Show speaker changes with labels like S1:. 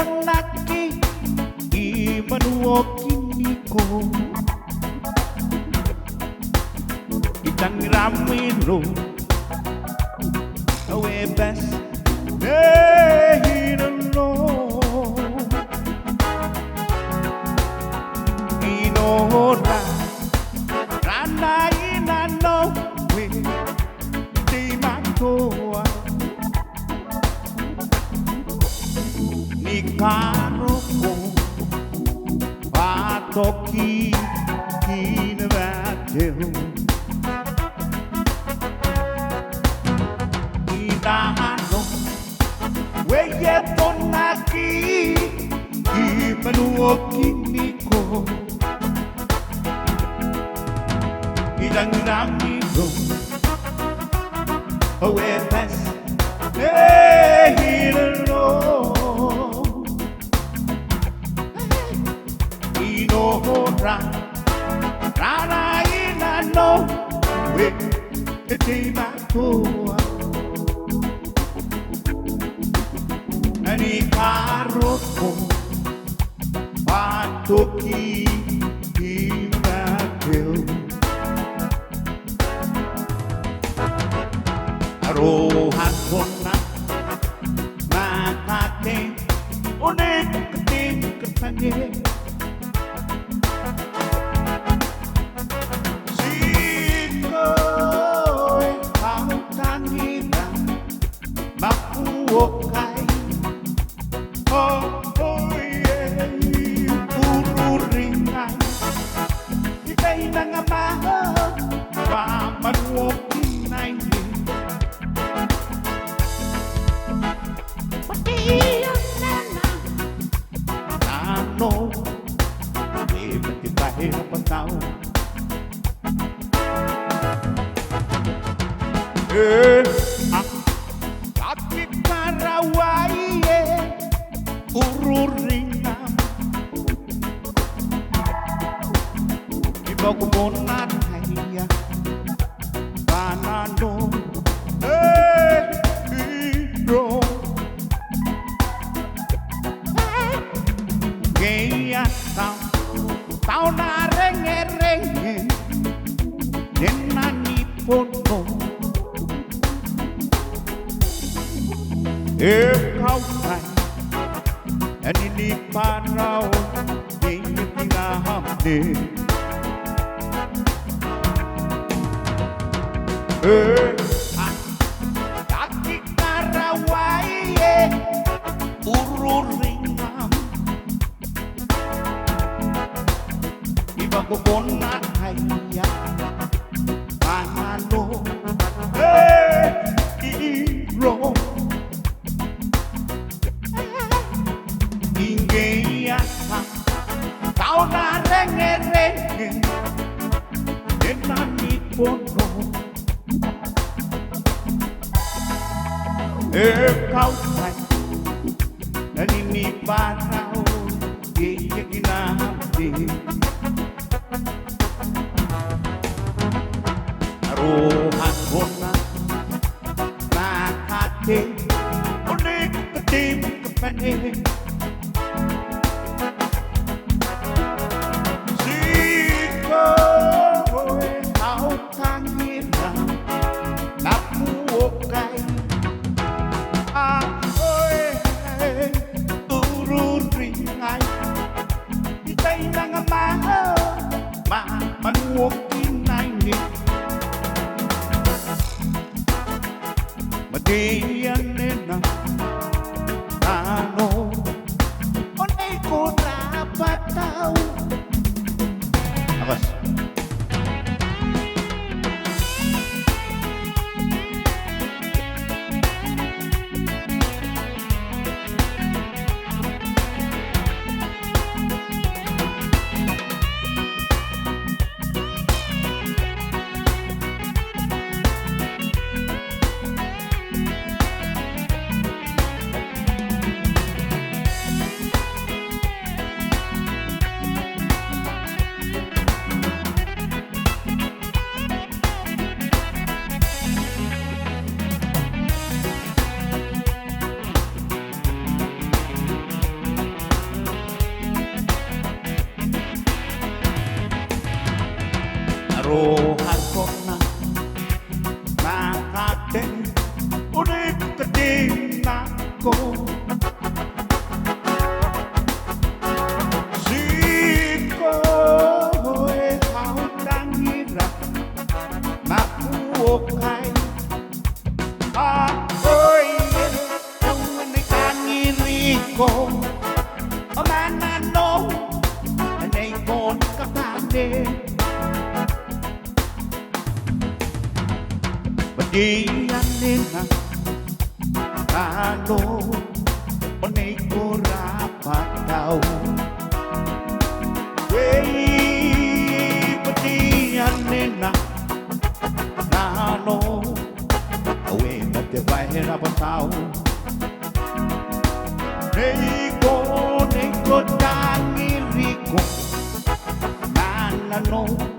S1: Ponaki Imanuo Kiniko Itang Ramiro Awe best Nehino Inora Rana Inano We Timatoa Nikaroko Patoki Kinavateo Idahano Weye Ponaki Imanuo Kiniko Idang Ramiro Awe Pes Nehino Inora Rana Inano We Timatoa Nikaroko Patoki Imateo Arohan Kona Nakate Onek Kating Katanye Siko Hautangina Makuokai Ururingan Ika'y nangamahal Pamanuokin na hindi Pati ang nana Ano May matibahir ang tao Kapit karaway Ururingan Iba ko muna kaya Panano Hero Gaya tao na renge-renge Nenanipon mo Ikaw ay Nanilipan raw Di tinahamdi Taki karaway Ururingan Iba ko na kaya Panalo Hero Ingaya Tao na renge-renge Nenanipon mo Ikaw ay Naninipan raw Di ka ginahamdi Aruhan ko na Nakate Ulit katim kapanin Siko Tao kang hirang Napuokay Ururingay Ika'y nangamahal Rohasona Nakaten Ulit ka din ako Siko hautang hirap Makuokay Ako'y yung manay ko O manano Anay ko nakapagin Diyanin na Talo Onay ko rapat daw Diyanin na Talo Awe matibay rapat daw Neko Dangiri ko Manano